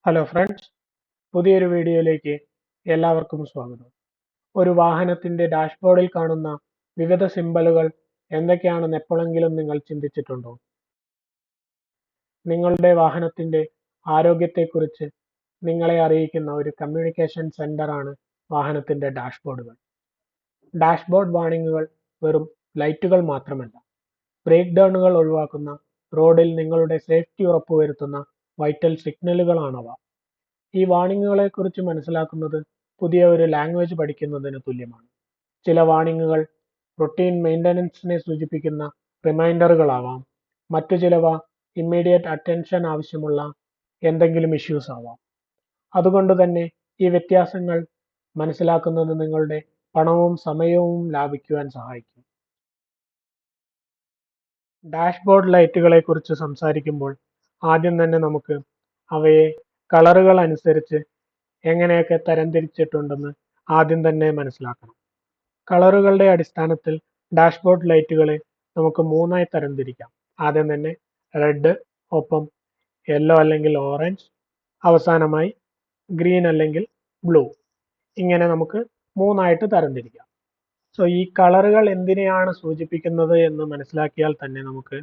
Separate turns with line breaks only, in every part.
Hello friends, പുതിയൊരു വീഡിയോയിലേക്ക് എല്ലാവർക്കും സ്വാഗതം. ഒരു വാഹനത്തിന്റെ ഡാഷ്ബോർഡിൽ കാണുന്ന വിവിധ സിംബലുകൾ എന്തൊക്കെയാണെന്ന് എപ്പോഴെങ്കിലും നിങ്ങൾ ചിന്തിച്ചിട്ടുണ്ടോ? നിങ്ങളുടെ വാഹനത്തിന്റെ ആരോഗ്യത്തെക്കുറിച്ച് നിങ്ങളെ അറിയിക്കുന്ന ഒരു കമ്മ്യൂണിക്കേഷൻ സെന്ററാണ് വാഹനത്തിന്റെ ഡാഷ്ബോർഡുകൾ. ഡാഷ്ബോർഡ് വാർണിംഗുകൾ വെറും ലൈറ്റുകൾ മാത്രമല്ല, ബ്രേക്ക് ഡൗണുകൾ ഒഴിവാക്കുന്ന, റോഡിൽ നിങ്ങളുടെ സേഫ്റ്റി ഉറപ്പുവരുത്തുന്ന വൈറ്റൽ സിഗ്നലുകളാണവ. ഈ വാർണിംഗുകളെക്കുറിച്ച് മനസ്സിലാക്കുന്നത് പുതിയ ഒരു ലാംഗ്വേജ് പഠിക്കുന്നതിന് തുല്യമാണ്. ചില വാർണിംഗുകൾ റൊട്ടീൻ മെയിൻ്റനൻസിനെ സൂചിപ്പിക്കുന്ന റിമൈൻഡറുകളാവാം. മറ്റു ചിലവ ഇമ്മീഡിയറ്റ് അറ്റൻഷൻ ആവശ്യമുള്ള എന്തെങ്കിലും ഇഷ്യൂസ് ആവാം. അതുകൊണ്ട് തന്നെ ഈ വ്യത്യാസങ്ങൾ മനസ്സിലാക്കുന്നത് നിങ്ങളുടെ പണവും സമയവും ലാഭിക്കുവാൻ സഹായിക്കും. ഡാഷ്ബോർഡ് ലൈറ്റുകളെക്കുറിച്ച് സംസാരിക്കുമ്പോൾ ആദ്യം തന്നെ നമുക്ക് അവയെ കളറുകൾ അനുസരിച്ച് എങ്ങനെയൊക്കെ തരംതിരിച്ചിട്ടുണ്ടെന്ന് ആദ്യം തന്നെ മനസ്സിലാക്കണം. കളറുകളുടെ അടിസ്ഥാനത്തിൽ ഡാഷ്ബോർഡ് ലൈറ്റുകളെ നമുക്ക് മൂന്നായി തരംതിരിക്കാം. ആദ്യം തന്നെ റെഡ്, ഒപ്പം യെല്ലോ അല്ലെങ്കിൽ ഓറഞ്ച്, അവസാനമായി ഗ്രീൻ അല്ലെങ്കിൽ ബ്ലൂ. ഇങ്ങനെ നമുക്ക് മൂന്നായിട്ട് തരംതിരിക്കാം. സോ ഈ കളറുകൾ എന്തിനെയാണ് സൂചിപ്പിക്കുന്നത് എന്ന് മനസ്സിലാക്കിയാൽ തന്നെ നമുക്ക്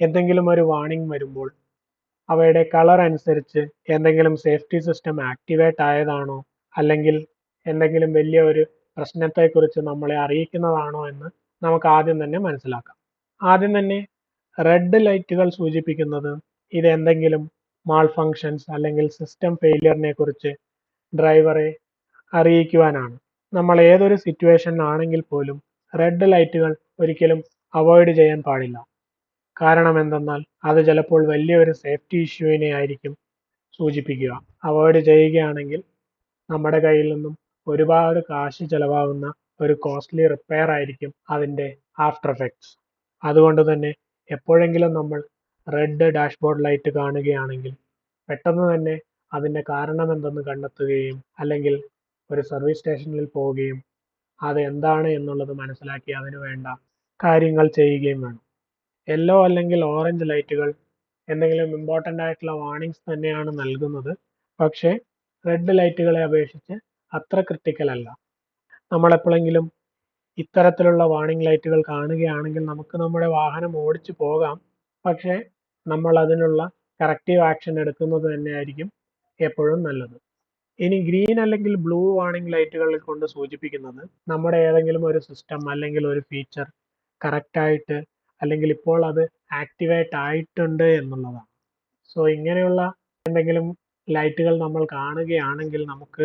എന്തെങ്കിലും ഒരു വാർണിംഗ് വരുമ്പോൾ അവയുടെ കളർ അനുസരിച്ച് എന്തെങ്കിലും സേഫ്റ്റി സിസ്റ്റം ആക്ടിവേറ്റ് ആയതാണോ, അല്ലെങ്കിൽ എന്തെങ്കിലും വലിയ ഒരു പ്രശ്നത്തെക്കുറിച്ച് നമ്മളെ അറിയിക്കുന്നതാണോ എന്ന് നമുക്ക് ആദ്യം തന്നെ മനസ്സിലാക്കാം. ആദ്യം തന്നെ റെഡ് ലൈറ്റുകൾ സൂചിപ്പിക്കുന്നത് ഇത് എന്തെങ്കിലും മാൾ ഫങ്ഷൻസ് അല്ലെങ്കിൽ സിസ്റ്റം ഫെയിലിയറിനെ കുറിച്ച് ഡ്രൈവറെ അറിയിക്കുവാനാണ്. നമ്മൾ ഏതൊരു സിറ്റുവേഷനിലാണെങ്കിൽ പോലും റെഡ് ലൈറ്റുകൾ ഒരിക്കലും അവോയ്ഡ് ചെയ്യാൻ പാടില്ല. കാരണം എന്തെന്നാൽ അത് ചിലപ്പോൾ വലിയൊരു സേഫ്റ്റി ഇഷ്യൂവിനെ ആയിരിക്കും സൂചിപ്പിക്കുക. അവോയ്ഡ് ചെയ്യുകയാണെങ്കിൽ നമ്മുടെ കയ്യിൽ നിന്നും ഒരുപാട് കാശ് ചെലവാകുന്ന ഒരു കോസ്റ്റ്ലി റിപ്പയർ ആയിരിക്കും അതിൻ്റെ ആഫ്റ്റർ എഫക്ട്സ്. അതുകൊണ്ട് തന്നെ എപ്പോഴെങ്കിലും നമ്മൾ റെഡ് ഡാഷ്ബോർഡ് ലൈറ്റ് കാണുകയാണെങ്കിൽ പെട്ടെന്ന് തന്നെ അതിൻ്റെ കാരണം എന്തെന്ന് കണ്ടെത്തുകയും അല്ലെങ്കിൽ ഒരു സർവീസ് സ്റ്റേഷനിൽ പോവുകയും അത് എന്താണ് എന്നുള്ളത് മനസ്സിലാക്കി അതിനു വേണ്ട കാര്യങ്ങൾ ചെയ്യുകയും വേണം. യെല്ലോ അല്ലെങ്കിൽ ഓറഞ്ച് ലൈറ്റുകൾ എന്തെങ്കിലും ഇമ്പോർട്ടൻ്റ് ആയിട്ടുള്ള വാർണിംഗ്സ് തന്നെയാണ് നൽകുന്നത്. പക്ഷേ റെഡ് ലൈറ്റുകളെ അപേക്ഷിച്ച് അത്ര ക്രിട്ടിക്കൽ അല്ല. നമ്മളെപ്പോഴെങ്കിലും ഇത്തരത്തിലുള്ള വാർണിംഗ് ലൈറ്റുകൾ കാണുകയാണെങ്കിൽ നമുക്ക് നമ്മുടെ വാഹനം ഓടിച്ചു പോകാം. പക്ഷേ നമ്മൾ അതിനുള്ള കറക്റ്റീവ് ആക്ഷൻ എടുക്കുന്നത് തന്നെയായിരിക്കും എപ്പോഴും നല്ലത്. ഇനി ഗ്രീൻ അല്ലെങ്കിൽ ബ്ലൂ വാർണിംഗ് ലൈറ്റുകളെ കൊണ്ട് സൂചിപ്പിക്കുന്നത് നമ്മുടെ ഏതെങ്കിലും ഒരു സിസ്റ്റം അല്ലെങ്കിൽ ഒരു ഫീച്ചർ കറക്റ്റായിട്ട് അല്ലെങ്കിൽ ഇപ്പോൾ അത് ആക്ടിവേറ്റ് ആയിട്ടുണ്ട് എന്നുള്ളതാണ്. സോ ഇങ്ങനെയുള്ള എന്തെങ്കിലും ലൈറ്റുകൾ നമ്മൾ കാണുകയാണെങ്കിൽ നമുക്ക്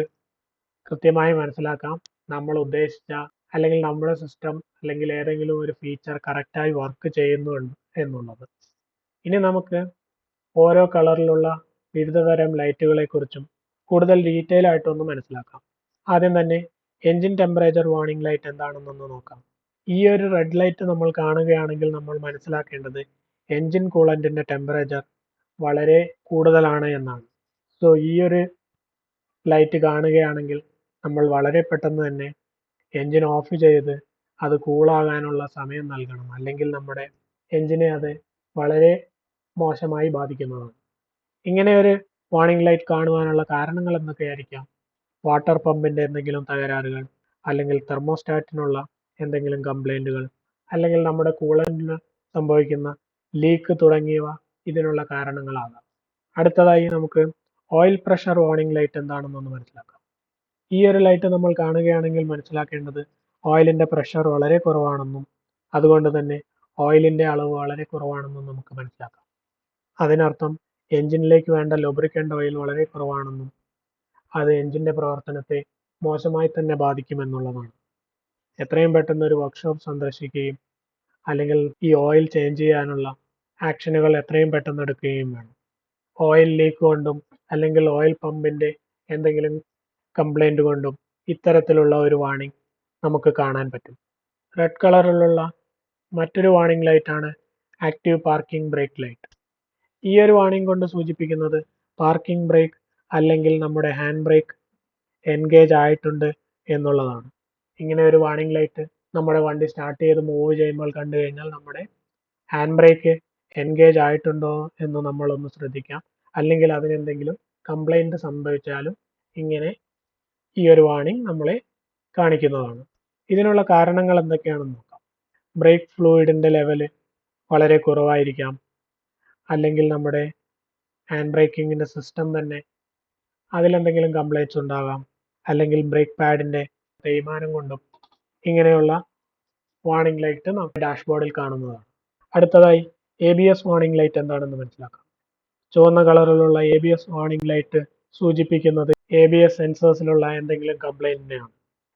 കൃത്യമായി മനസ്സിലാക്കാം നമ്മൾ ഉദ്ദേശിച്ച അല്ലെങ്കിൽ നമ്മുടെ സിസ്റ്റം അല്ലെങ്കിൽ ഏതെങ്കിലും ഒരു ഫീച്ചർ കറക്റ്റായി വർക്ക് ചെയ്യുന്നു എന്നുള്ളത്. ഇനി നമുക്ക് ഓരോ കളറിലുള്ള വിവിധ തരം ലൈറ്റുകളെ കുറിച്ചും കൂടുതൽ ഡീറ്റെയിൽ ആയിട്ടൊന്ന് മനസ്സിലാക്കാം. ആദ്യം തന്നെ എൻജിൻ ടെമ്പറേച്ചർ വാർണിംഗ് ലൈറ്റ് എന്താണെന്നൊന്ന് നോക്കാം. ഈ ഒരു റെഡ് ലൈറ്റ് നമ്മൾ കാണുകയാണെങ്കിൽ നമ്മൾ മനസ്സിലാക്കേണ്ടത് എൻജിൻ കൂളന്റിന്റെ ടെമ്പറേച്ചർ വളരെ കൂടുതലാണ് എന്നാണ്. സോ ഈ ഒരു ലൈറ്റ് കാണുകയാണെങ്കിൽ നമ്മൾ വളരെ പെട്ടെന്ന് തന്നെ എൻജിൻ ഓഫ് ചെയ്ത് അത് കൂളാകാനുള്ള സമയം നൽകണം, അല്ലെങ്കിൽ നമ്മുടെ എൻജിനെ അത് വളരെ മോശമായി ബാധിക്കുന്നതാണ്. ഇങ്ങനെ ഒരു വാർണിംഗ് ലൈറ്റ് കാണുവാനുള്ള കാരണങ്ങൾ എന്തൊക്കെയായിരിക്കാം? വാട്ടർ പമ്പിന്റെ എന്തെങ്കിലും തകരാറുകൾ, അല്ലെങ്കിൽ തെർമോസ്റ്റാറ്റിനുള്ള എന്തെങ്കിലും കംപ്ലൈൻറ്റുകൾ, അല്ലെങ്കിൽ നമ്മുടെ കൂളന്റിന് സംഭവിക്കുന്ന ലീക്ക് തുടങ്ങിയവ ഇതിനുള്ള കാരണങ്ങളാകാം. അടുത്തതായി നമുക്ക് ഓയിൽ പ്രഷർ വാർണിംഗ് ലൈറ്റ് എന്താണെന്നൊന്ന് മനസ്സിലാക്കാം. ഈ ഒരു ലൈറ്റ് നമ്മൾ കാണുകയാണെങ്കിൽ മനസ്സിലാക്കേണ്ടത് ഓയിലിൻ്റെ പ്രഷർ വളരെ കുറവാണെന്നും അതുകൊണ്ട് തന്നെ ഓയിലിൻ്റെ അളവ് വളരെ കുറവാണെന്നും നമുക്ക് മനസ്സിലാക്കാം. അതിനർത്ഥം എൻജിനിലേക്ക് വേണ്ട ലൂബ്രിക്കൻ്റ് ഓയിൽ വളരെ കുറവാണെന്നും അത് എൻജിൻ്റെ പ്രവർത്തനത്തെ മോശമായി തന്നെ ബാധിക്കുമെന്നുള്ളതാണ്. എത്രയും പെട്ടെന്ന് ഒരു വർക്ക്ഷോപ്പ് സന്ദർശിക്കുകയും അല്ലെങ്കിൽ ഈ ഓയിൽ ചേഞ്ച് ചെയ്യാനുള്ള ആക്ഷനുകൾ എത്രയും പെട്ടെന്ന് എടുക്കുകയും വേണം. ഓയിൽ ലീക്ക് കൊണ്ടും അല്ലെങ്കിൽ ഓയിൽ പമ്പിൻ്റെ എന്തെങ്കിലും കംപ്ലൈൻറ്റ് കൊണ്ടും ഇത്തരത്തിലുള്ള ഒരു വാർണിംഗ് നമുക്ക് കാണാൻ പറ്റും. റെഡ് കളറിലുള്ള മറ്റൊരു വാർണിംഗ് ലൈറ്റാണ് ആക്റ്റീവ് പാർക്കിംഗ് ബ്രേക്ക് ലൈറ്റ്. ഈ ഒരു വാർണിംഗ് കൊണ്ട് സൂചിപ്പിക്കുന്നത് പാർക്കിംഗ് ബ്രേക്ക് അല്ലെങ്കിൽ നമ്മുടെ ഹാൻഡ് ബ്രേക്ക് എൻഗേജ് ആയിട്ടുണ്ട് എന്നുള്ളതാണ്. ഇങ്ങനെ ഒരു വാർണിംഗ് ലൈറ്റ് നമ്മുടെ വണ്ടി സ്റ്റാർട്ട് ചെയ്ത് മൂവ് ചെയ്യുമ്പോൾ കണ്ടു കഴിഞ്ഞാൽ നമ്മുടെ ഹാൻഡ് ബ്രേക്ക് എൻഗേജ് ആയിട്ടുണ്ടോ എന്ന് നമ്മളൊന്ന് ശ്രദ്ധിക്കാം, അല്ലെങ്കിൽ അതിനെന്തെങ്കിലും കംപ്ലൈൻറ്റ് സംഭവിച്ചാലും ഇങ്ങനെ ഈ ഒരു വാർണിംഗ് നമ്മളെ കാണിക്കുന്നതാണ്. ഇതിനുള്ള കാരണങ്ങൾ എന്തൊക്കെയാണെന്ന് നോക്കാം. ബ്രേക്ക് ഫ്ലൂയിഡിൻ്റെ ലെവല് വളരെ കുറവായിരിക്കാം, അല്ലെങ്കിൽ നമ്മുടെ ഹാൻഡ് ബ്രേക്കിങ്ങിൻ്റെ സിസ്റ്റം തന്നെ അതിലെന്തെങ്കിലും കംപ്ലൈൻറ്റ്സ് ഉണ്ടാകാം, അല്ലെങ്കിൽ ബ്രേക്ക് പാഡിൻ്റെ തേയ്മാനം കൊണ്ടും ഇങ്ങനെയുള്ള വാർണിംഗ് ലൈറ്റ് നമുക്ക് ഡാഷ്ബോർഡിൽ കാണുന്നതാണ്. അടുത്തതായി ABS വാർണിംഗ് ലൈറ്റ് എന്താണെന്ന് മനസ്സിലാക്കാം. ചുവന്ന കളറിലുള്ള ABS വാർണിംഗ് ലൈറ്റ് സൂചിപ്പിക്കുന്നത് ABS സെൻസേഴ്സിലുള്ള എന്തെങ്കിലും കംപ്ലൈൻറ്റിനെയാണ്.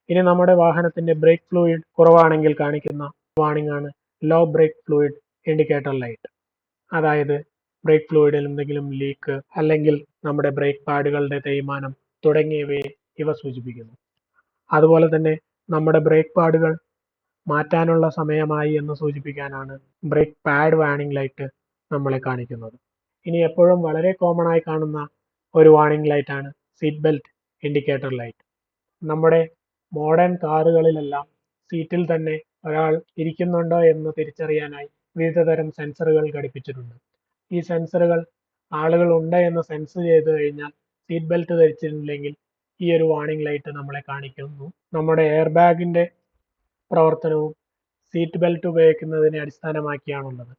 ഇനി നമ്മുടെ വാഹനത്തിന്റെ ബ്രേക്ക് ഫ്ലൂയിഡ് കുറവാണെങ്കിൽ കാണിക്കുന്ന വാർണിംഗ് ആണ് low brake fluid indicator light. അതായത് ബ്രേക്ക് ഫ്ലൂയിഡിൽ എന്തെങ്കിലും ലീക്ക് അല്ലെങ്കിൽ നമ്മുടെ ബ്രേക്ക് പാഡുകളുടെ തേയ്മാനം തുടങ്ങിയവയെ ഇവ സൂചിപ്പിക്കുന്നു. അതുപോലെ തന്നെ നമ്മുടെ ബ്രേക്ക് പാഡുകൾ മാറ്റാനുള്ള സമയമായി എന്ന് സൂചിപ്പിക്കാനാണ് ബ്രേക്ക് പാഡ് വാർണിംഗ് ലൈറ്റ് നമ്മളെ കാണിക്കുന്നത്. ഇനി എപ്പോഴും വളരെ കോമൺ ആയി കാണുന്ന ഒരു വാർണിംഗ് ലൈറ്റ് ആണ് സീറ്റ് ബെൽറ്റ് ഇൻഡിക്കേറ്റർ ലൈറ്റ്. നമ്മുടെ മോഡേൺ കാറുകളിലെല്ലാം സീറ്റിൽ തന്നെ ഒരാൾ ഇരിക്കുന്നുണ്ടോ എന്ന് തിരിച്ചറിയാനായി വിവിധതരം സെൻസറുകൾ ഘടിപ്പിച്ചിട്ടുണ്ട്. ഈ സെൻസറുകൾ ആളുകൾ ഉണ്ട് എന്ന് സെൻസ് ചെയ്ത് കഴിഞ്ഞാൽ സീറ്റ് ബെൽറ്റ് ധരിച്ചിട്ടില്ലെങ്കിൽ ഈ ഒരു വാർണിംഗ് ലൈറ്റ് നമ്മളെ കാണിക്കുന്നു. നമ്മുടെ എയർ ബാഗിന്റെ പ്രവർത്തനവും സീറ്റ് ബെൽറ്റ് ഉപയോഗിക്കുന്നതിനെ അടിസ്ഥാനമാക്കിയാണുള്ളത്.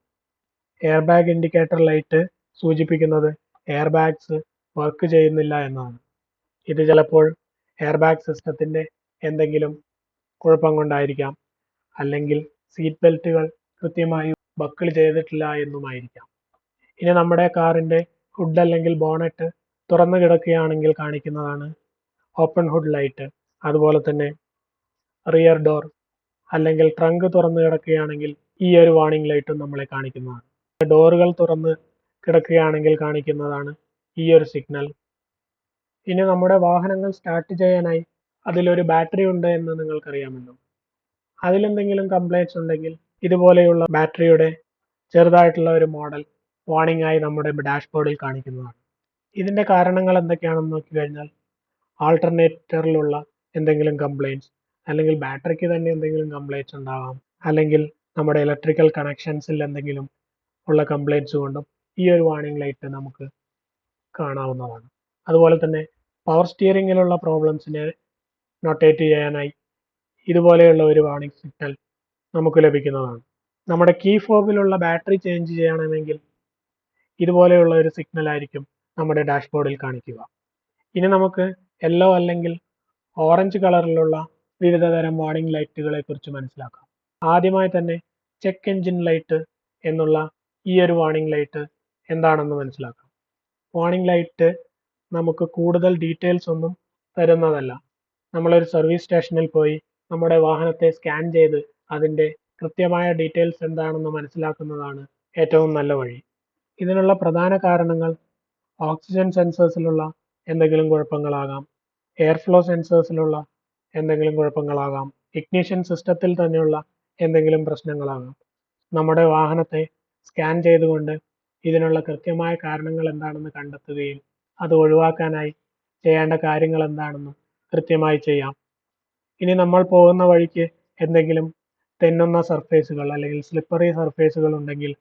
എയർ ബാഗ് ഇൻഡിക്കേറ്റർ ലൈറ്റ് സൂചിപ്പിക്കുന്നത് എയർ ബാഗ്സ് വർക്ക് ചെയ്യുന്നില്ല എന്നാണ്. ഇത് ചിലപ്പോൾ എയർ ബാഗ് സിസ്റ്റത്തിന്റെ എന്തെങ്കിലും കുഴപ്പം കൊണ്ടായിരിക്കാം, അല്ലെങ്കിൽ സീറ്റ് ബെൽറ്റുകൾ കൃത്യമായി ബക്കിൾ ചെയ്തിട്ടില്ല എന്നുമായിരിക്കാം. ഇനി നമ്മുടെ കാറിന്റെ ഹുഡ് അല്ലെങ്കിൽ ബോണറ്റ് തുറന്നു കിടക്കുകയാണെങ്കിൽ കാണിക്കുന്നതാണ് ഓപ്പൺ ഹുഡ് ലൈറ്റ്. അതുപോലെ തന്നെ റിയർ ഡോർ അല്ലെങ്കിൽ ട്രങ്ക് തുറന്നു കിടക്കുകയാണെങ്കിൽ ഈ ഒരു വാർണിംഗ് ലൈറ്റും നമ്മളെ കാണിക്കുന്നതാണ്. ഡോറുകൾ തുറന്ന് കിടക്കുകയാണെങ്കിൽ കാണിക്കുന്നതാണ് ഈ ഒരു സിഗ്നൽ. ഇനി നമ്മുടെ വാഹനങ്ങൾ സ്റ്റാർട്ട് ചെയ്യാനായി അതിലൊരു ബാറ്ററി ഉണ്ട് എന്ന് നിങ്ങൾക്കറിയാമല്ലോ. അതിലെന്തെങ്കിലും കംപ്ലൈൻറ്റ്സ് ഉണ്ടെങ്കിൽ ഇതുപോലെയുള്ള ബാറ്ററിയുടെ ചെറുതായിട്ടുള്ള ഒരു മോഡൽ വാർണിംഗ് ആയി നമ്മുടെ ഡാഷ്ബോർഡിൽ കാണിക്കുന്നതാണ്. ഇതിന്റെ കാരണങ്ങൾ എന്തൊക്കെയാണെന്ന് നോക്കിക്കഴിഞ്ഞാൽ ആൾട്ടർനേറ്ററിലുള്ള എന്തെങ്കിലും കംപ്ലൈൻറ്റ്സ്, അല്ലെങ്കിൽ ബാറ്ററിക്ക് തന്നെ എന്തെങ്കിലും കംപ്ലൈൻറ്റ്സ് ഉണ്ടാകാം, അല്ലെങ്കിൽ നമ്മുടെ ഇലക്ട്രിക്കൽ കണക്ഷൻസിൽ എന്തെങ്കിലും ഉള്ള കംപ്ലൈൻറ്റ്സ് കൊണ്ടും ഈ ഒരു വാർണിംഗ് ലൈറ്റ് നമുക്ക് കാണാവുന്നതാണ്. അതുപോലെ തന്നെ പവർ സ്റ്റിയറിംഗിലുള്ള പ്രോബ്ലംസിനെ നൊട്ടേറ്റ് ചെയ്യാനായി ഇതുപോലെയുള്ള ഒരു വാർണിംഗ് സിഗ്നൽ നമുക്ക് ലഭിക്കുന്നതാണ്. നമ്മുടെ കീ ഫോബിലുള്ള ബാറ്ററി ചേഞ്ച് ചെയ്യണമെങ്കിൽ ഇതുപോലെയുള്ള ഒരു സിഗ്നൽ ആയിരിക്കും നമ്മുടെ ഡാഷ്ബോർഡിൽ കാണിക്കുക. ഇനി നമുക്ക് യെല്ലോ അല്ലെങ്കിൽ ഓറഞ്ച് കളറിലുള്ള വിവിധതരം വാർണിംഗ് ലൈറ്റുകളെ കുറിച്ച് മനസ്സിലാക്കാം. ആദ്യമായി തന്നെ ചെക്ക് എഞ്ചിൻ ലൈറ്റ് എന്നുള്ള ഈ ഒരു വാർണിംഗ് ലൈറ്റ് എന്താണെന്ന് മനസ്സിലാക്കാം. വാർണിംഗ് ലൈറ്റ് നമുക്ക് കൂടുതൽ ഡീറ്റെയിൽസ് ഒന്നും തരുന്നതല്ല. നമ്മളൊരു സർവീസ് സ്റ്റേഷനിൽ പോയി നമ്മുടെ വാഹനത്തെ സ്കാൻ ചെയ്ത് അതിൻ്റെ കൃത്യമായ ഡീറ്റെയിൽസ് എന്താണെന്ന് മനസ്സിലാക്കുന്നതാണ് ഏറ്റവും നല്ല വഴി. ഇതിനുള്ള പ്രധാന കാരണങ്ങൾ ഓക്സിജൻ സെൻസേഴ്സിലുള്ള എന്തെങ്കിലും കുഴപ്പങ്ങളാകാം, എയർ ഫ്ലോ സെൻസേഴ്സിലുള്ള എന്തെങ്കിലും കുഴപ്പങ്ങളാകാം, ഇഗ്നിഷൻ സിസ്റ്റത്തിൽ തന്നെയുള്ള എന്തെങ്കിലും പ്രശ്നങ്ങളാകാം. നമ്മുടെ വാഹനത്തെ സ്കാൻ ചെയ്തുകൊണ്ട് ഇതിനുള്ള കൃത്യമായ കാരണങ്ങൾ എന്താണെന്ന് കണ്ടെത്തുകയും അത് ഒഴിവാക്കാനായി ചെയ്യേണ്ട കാര്യങ്ങൾ എന്താണെന്നും കൃത്യമായി ചെയ്യാം. ഇനി നമ്മൾ പോകുന്ന വഴിക്ക് എന്തെങ്കിലും തെന്നുന്ന സർഫേസുകൾ അല്ലെങ്കിൽ സ്ലിപ്പറി സർഫേസുകൾ ഉണ്ടെങ്കിൽ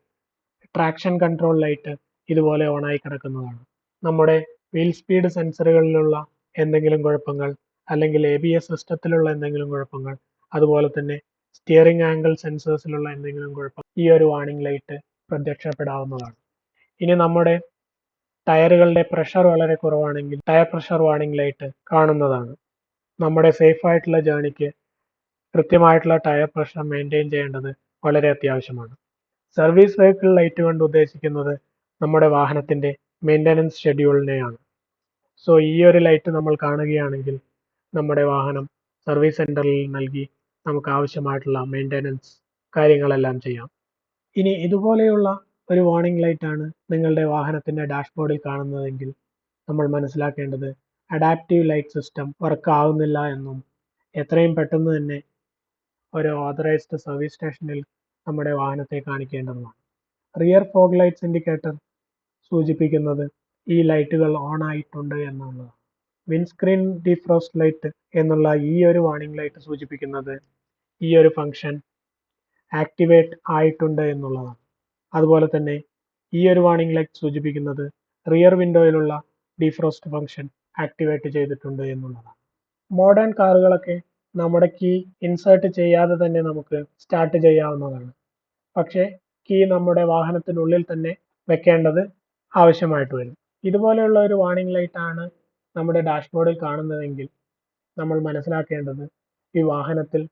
ട്രാക്ഷൻ കൺട്രോൾ ലൈറ്റ് ഇതുപോലെ ഓണായി കിടക്കുന്നതാണ്. നമ്മുടെ വീൽ സ്പീഡ് സെൻസറുകളിലുള്ള എന്തെങ്കിലും കുഴപ്പങ്ങൾ, അല്ലെങ്കിൽ ABS സിസ്റ്റത്തിലുള്ള എന്തെങ്കിലും കുഴപ്പങ്ങൾ, അതുപോലെ തന്നെ സ്റ്റിയറിംഗ് ആംഗിൾ സെൻസേഴ്സിലുള്ള എന്തെങ്കിലും കുഴപ്പം ഈ ഒരു വാർണിംഗ് ലൈറ്റ് പ്രത്യക്ഷപ്പെടാവുന്നതാണ്. ഇനി നമ്മുടെ ടയറുകളുടെ പ്രഷർ വളരെ കുറവാണെങ്കിൽ ടയർ പ്രഷർ വാർണിംഗ് ലൈറ്റ് കാണുന്നതാണ്. നമ്മുടെ സേഫ് ആയിട്ടുള്ള ജേണിക്ക് കൃത്യമായിട്ടുള്ള ടയർ പ്രഷർ മെയിൻറ്റെയിൻ ചെയ്യേണ്ടത് വളരെ അത്യാവശ്യമാണ്. സർവീസ് വെഹിക്കിൾ ലൈറ്റ് കൊണ്ട് ഉദ്ദേശിക്കുന്നത് നമ്മുടെ വാഹനത്തിന്റെ മെയിൻ്റനൻസ് ഷെഡ്യൂളിനെയാണ്. സോ ഈ ഒരു ലൈറ്റ് നമ്മൾ കാണുകയാണെങ്കിൽ നമ്മുടെ വാഹനം സർവീസ് സെന്ററിൽ നൽകി നമുക്ക് ആവശ്യമായിട്ടുള്ള മെയിൻ്റനൻസ് കാര്യങ്ങളെല്ലാം ചെയ്യാം. ഇനി ഇതുപോലെയുള്ള ഒരു വാർണിംഗ് ലൈറ്റ് ആണ് നിങ്ങളുടെ വാഹനത്തിന്റെ ഡാഷ്ബോർഡിൽ കാണുന്നതെങ്കിൽ നമ്മൾ മനസ്സിലാക്കേണ്ടത് അഡാപ്റ്റീവ് ലൈറ്റ് സിസ്റ്റം വർക്ക് ആവുന്നില്ല എന്നും എത്രയും പെട്ടെന്ന് തന്നെ ഒരു ഓതറൈസ്ഡ് സർവീസ് സ്റ്റേഷനിൽ നമ്മുടെ വാഹനത്തെ കാണിക്കേണ്ടതുമാണ്. റിയർ ഫോഗ് ലൈറ്റ്സ് ഇൻഡിക്കേറ്റർ സൂചിപ്പിക്കുന്നത് ഈ ലൈറ്റുകൾ ഓൺ ആയിട്ടുണ്ട് എന്നുള്ളതാണ്. വിൻസ്ക്രീൻ ഡിഫ്രോസ്റ്റ് ലൈറ്റ് എന്നുള്ള ഈ ഒരു വാർണിംഗ് ലൈറ്റ് സൂചിപ്പിക്കുന്നത് ഈ ഒരു ഫംഗ്ഷൻ ആക്ടിവേറ്റ് ആയിട്ടുണ്ട് എന്നുള്ളതാണ്. അതുപോലെ തന്നെ ഈ ഒരു വാർണിംഗ് ലൈറ്റ് സൂചിപ്പിക്കുന്നത് റിയർ വിൻഡോയിലുള്ള ഡീഫ്രോസ്റ്റ് ഫംഗ്ഷൻ ആക്ടിവേറ്റ് ചെയ്തിട്ടുണ്ട് എന്നുള്ളതാണ്. മോഡേൺ കാറുകളൊക്കെ നമ്മുടെ കീ ഇൻസേർട്ട് ചെയ്യാതെ തന്നെ നമുക്ക് സ്റ്റാർട്ട് ചെയ്യാവുന്നതാണ്. പക്ഷേ കീ നമ്മുടെ വാഹനത്തിനുള്ളിൽ തന്നെ വെക്കേണ്ടത് ആവശ്യമായിട്ട് വരും. ഇതുപോലെയുള്ള ഒരു വാർണിംഗ് ലൈറ്റ് ആണ് നമ്മുടെ ഡാഷ്ബോർഡിൽ കാണുന്നതെങ്കിൽ നമ്മൾ മനസ്സിലാക്കേണ്ടത് ഈ വാഹനത്തിൽ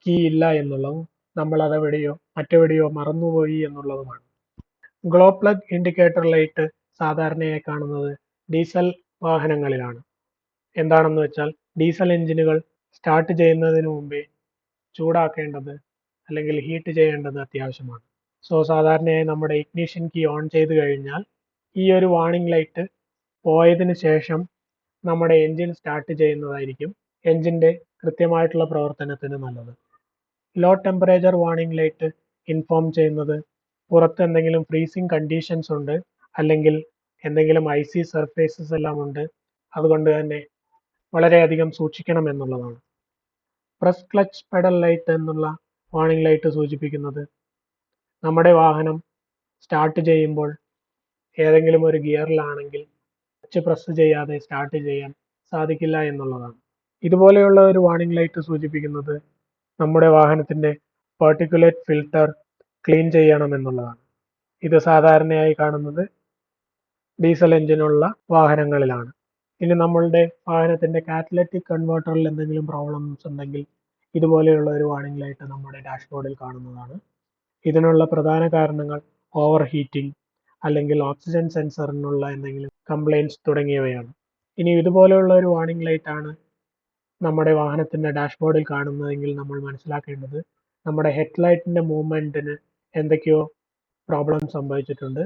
കീ ഇല്ല എന്നുള്ളതും നമ്മൾ അതെവിടെയോ മറ്റെവിടെയോ മറന്നുപോയി എന്നുള്ളതുമാണ്. ഗ്ലോ പ്ലഗ് ഇൻഡിക്കേറ്റർ ലൈറ്റ് സാധാരണയായി കാണുന്നത് ഡീസൽ വാഹനങ്ങളിലാണ്. എന്താണെന്ന് വെച്ചാൽ ഡീസൽ എഞ്ചിനുകൾ സ്റ്റാർട്ട് ചെയ്യുന്നതിന് മുമ്പേ ചൂടാക്കേണ്ടത് അല്ലെങ്കിൽ ഹീറ്റ് ചെയ്യേണ്ടത് അത്യാവശ്യമാണ്. സോ സാധാരണയായി നമ്മുടെ ഇഗ്നിഷൻ കീ ഓൺ ചെയ്ത് കഴിഞ്ഞാൽ ഈ ഒരു വാർണിംഗ് ലൈറ്റ് പോയതിന് ശേഷം നമ്മുടെ എൻജിൻ സ്റ്റാർട്ട് ചെയ്യുന്നതായിരിക്കും എൻജിൻ്റെ കൃത്യമായിട്ടുള്ള പ്രവർത്തനത്തിന് നല്ലത്. Low temperature warning light inform ചെയ്യുന്നത് പുറത്ത് എന്തെങ്കിലും ഫ്രീസിങ് കണ്ടീഷൻസ് ഉണ്ട്, അല്ലെങ്കിൽ എന്തെങ്കിലും ഐസി സർഫേസസ് എല്ലാം ഉണ്ട്, അതുകൊണ്ട് തന്നെ വളരെയധികം സൂക്ഷിക്കണം എന്നുള്ളതാണ്. പ്രസ് ക്ലച്ച് പെഡൽ ലൈറ്റ് എന്നുള്ള വാർണിംഗ് ലൈറ്റ് സൂചിപ്പിക്കുന്നത് നമ്മുടെ വാഹനം സ്റ്റാർട്ട് ചെയ്യുമ്പോൾ ഏതെങ്കിലും ഒരു ഗിയറിലാണെങ്കിൽ ക്ലച്ച് പ്രസ് ചെയ്യാതെ സ്റ്റാർട്ട് ചെയ്യാൻ സാധിക്കില്ല എന്നുള്ളതാണ്. ഇതുപോലെയുള്ള ഒരു വാർണിംഗ് ലൈറ്റ് സൂചിപ്പിക്കുന്നത് നമ്മുടെ വാഹനത്തിൻ്റെ പാർട്ടിക്കുലേറ്റ് ഫിൽട്ടർ ക്ലീൻ ചെയ്യണം എന്നുള്ളതാണ്. ഇത് സാധാരണയായി കാണുന്നത് ഡീസൽ എഞ്ചിനുള്ള വാഹനങ്ങളിലാണ്. ഇനി നമ്മളുടെ വാഹനത്തിൻ്റെ കാറ്റലറ്റിക് കൺവേർട്ടറിൽ എന്തെങ്കിലും പ്രോബ്ലംസ് ഉണ്ടെങ്കിൽ ഇതുപോലെയുള്ള ഒരു വാർണിംഗ് ലൈറ്റ് നമ്മുടെ ഡാഷ്ബോർഡിൽ കാണുന്നതാണ്. ഇതിനുള്ള പ്രധാന കാരണങ്ങൾ ഓവർ ഹീറ്റിംഗ് അല്ലെങ്കിൽ ഓക്സിജൻ സെൻസറിനുള്ള എന്തെങ്കിലും കംപ്ലൈൻറ്റ്സ് തുടങ്ങിയവയാണ്. ഇനി ഇതുപോലെയുള്ള ഒരു വാർണിംഗ് ലൈറ്റ് ആണ് നമ്മുടെ വാഹനത്തിൻ്റെ ഡാഷ്ബോർഡിൽ കാണുന്നതെങ്കിൽ നമ്മൾ മനസ്സിലാക്കേണ്ടത് നമ്മുടെ ഹെഡ്ലൈറ്റിൻ്റെ മൂവ്മെൻറ്റിന് എന്തൊക്കെയോ പ്രോബ്ലം സംഭവിച്ചിട്ടുണ്ട്,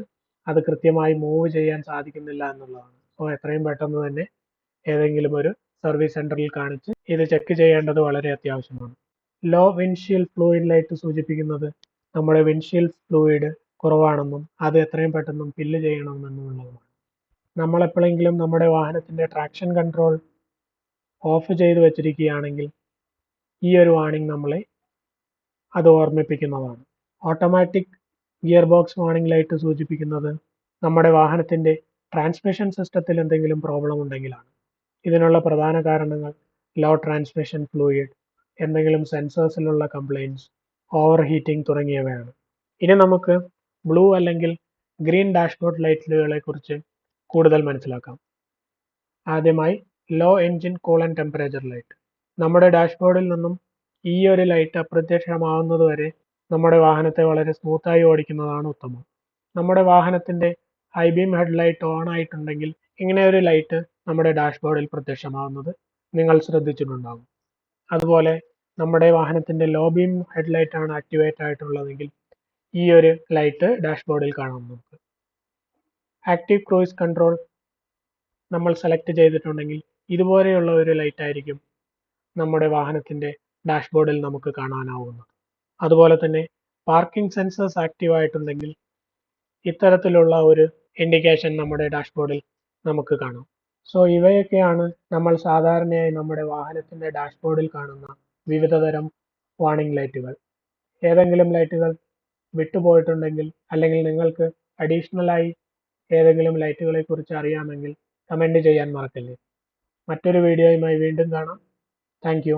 അത് കൃത്യമായി മൂവ് ചെയ്യാൻ സാധിക്കുന്നില്ല എന്നുള്ളതാണ്. സോ എത്രയും പെട്ടെന്ന് തന്നെ ഏതെങ്കിലും ഒരു സർവീസ് സെൻറ്ററിൽ കാണിച്ച് ഇത് ചെക്ക് ചെയ്യേണ്ടത് വളരെ അത്യാവശ്യമാണ്. ലോ വിൻഡ്ഷീൽഡ് ഫ്ലൂയിഡ് ലൈറ്റ് സൂചിപ്പിക്കുന്നത് നമ്മുടെ വിൻഡ്ഷീൽഡ് ഫ്ലൂയിഡ് കുറവാണെന്നും അത് എത്രയും പെട്ടെന്നും ഫില്ല് ചെയ്യണമെന്നുള്ളതുമാണ്. നമ്മളെപ്പോഴെങ്കിലും നമ്മുടെ വാഹനത്തിൻ്റെ ട്രാക്ഷൻ കൺട്രോൾ ഓഫ് ചെയ്ത് വെച്ചിരിക്കുകയാണെങ്കിൽ ഈ ഒരു വാർണിംഗ് നമ്മളെ അത് ഓർമ്മിപ്പിക്കുന്നതാണ്. Automatic gear box warning light സൂചിപ്പിക്കുന്നത് നമ്മുടെ വാഹനത്തിൻ്റെ ട്രാൻസ്മിഷൻ സിസ്റ്റത്തിൽ എന്തെങ്കിലും പ്രോബ്ലം ഉണ്ടെങ്കിലാണ്. ഇതിനുള്ള പ്രധാന കാരണങ്ങൾ ലോ ട്രാൻസ്മിഷൻ ഫ്ലൂയിഡ്, എന്തെങ്കിലും സെൻസേഴ്സിലുള്ള കംപ്ലൈൻറ്റ്സ്, ഓവർ ഹീറ്റിംഗ് തുടങ്ങിയവയാണ്. ഇനി നമുക്ക് ബ്ലൂ അല്ലെങ്കിൽ ഗ്രീൻ ഡാഷ്ബോർഡ് ലൈറ്റുകളെ കുറിച്ച് കൂടുതൽ മനസ്സിലാക്കാം. ആദ്യമായി low engine coolant temperature light. നമ്മുടെ ഡാഷ്ബോർഡിൽ നിന്നും ഈ ഒരു ലൈറ്റ് അപ്രത്യക്ഷമാവുന്നതുവരെ നമ്മുടെ വാഹനത്തെ വളരെ സ്മൂത്തായി ഓടിക്കുന്നതാണ് ഉത്തമം. നമ്മുടെ വാഹനത്തിൻ്റെ ഹൈ ബീം ഹെഡ്ലൈറ്റ് ഓൺ ആയിട്ടുണ്ടെങ്കിൽ ഇങ്ങനെ ഒരു ലൈറ്റ് നമ്മുടെ ഡാഷ്ബോർഡിൽ പ്രത്യക്ഷമാവുന്നത് നിങ്ങൾ ശ്രദ്ധിച്ചിട്ടുണ്ടാകും. അതുപോലെ നമ്മുടെ വാഹനത്തിൻ്റെ ലോ ബീം ഹെഡ്ലൈറ്റ് ആണ് ആക്ടിവേറ്റ് ആയിട്ടുള്ളതെങ്കിൽ ഈ ഒരു ലൈറ്റ് ഡാഷ്ബോർഡിൽ കാണാം നമുക്ക്. ആക്റ്റീവ് ക്രൂയിസ് കൺട്രോൾ നമ്മൾ സെലക്ട് ചെയ്തിട്ടുണ്ടെങ്കിൽ ഇതുപോലെയുള്ള ഒരു ലൈറ്റ് ആയിരിക്കും നമ്മുടെ വാഹനത്തിൻ്റെ ഡാഷ്ബോർഡിൽ നമുക്ക് കാണാനാവുന്നത്. അതുപോലെ തന്നെ പാർക്കിംഗ് സെൻസേഴ്സ് ആക്റ്റീവ് ആയിട്ടുണ്ടെങ്കിൽ ഇത്തരത്തിലുള്ള ഒരു ഇൻഡിക്കേഷൻ നമ്മുടെ ഡാഷ്ബോർഡിൽ നമുക്ക് കാണാം. സോ ഇവയൊക്കെയാണ് നമ്മൾ സാധാരണയായി നമ്മുടെ വാഹനത്തിൻ്റെ ഡാഷ്ബോർഡിൽ കാണുന്ന വിവിധതരം വാർണിംഗ് ലൈറ്റുകൾ. ഏതെങ്കിലും ലൈറ്റുകൾ വിട്ടുപോയിട്ടുണ്ടെങ്കിൽ അല്ലെങ്കിൽ നിങ്ങൾക്ക് അഡീഷണലായി ഏതെങ്കിലും ലൈറ്റുകളെ കുറിച്ച് അറിയാമെങ്കിൽ കമൻറ്റ് ചെയ്യാൻ മറക്കല്ലേ. മറ്റൊരു വീഡിയോയുമായി വീണ്ടും കാണാം. Thank you.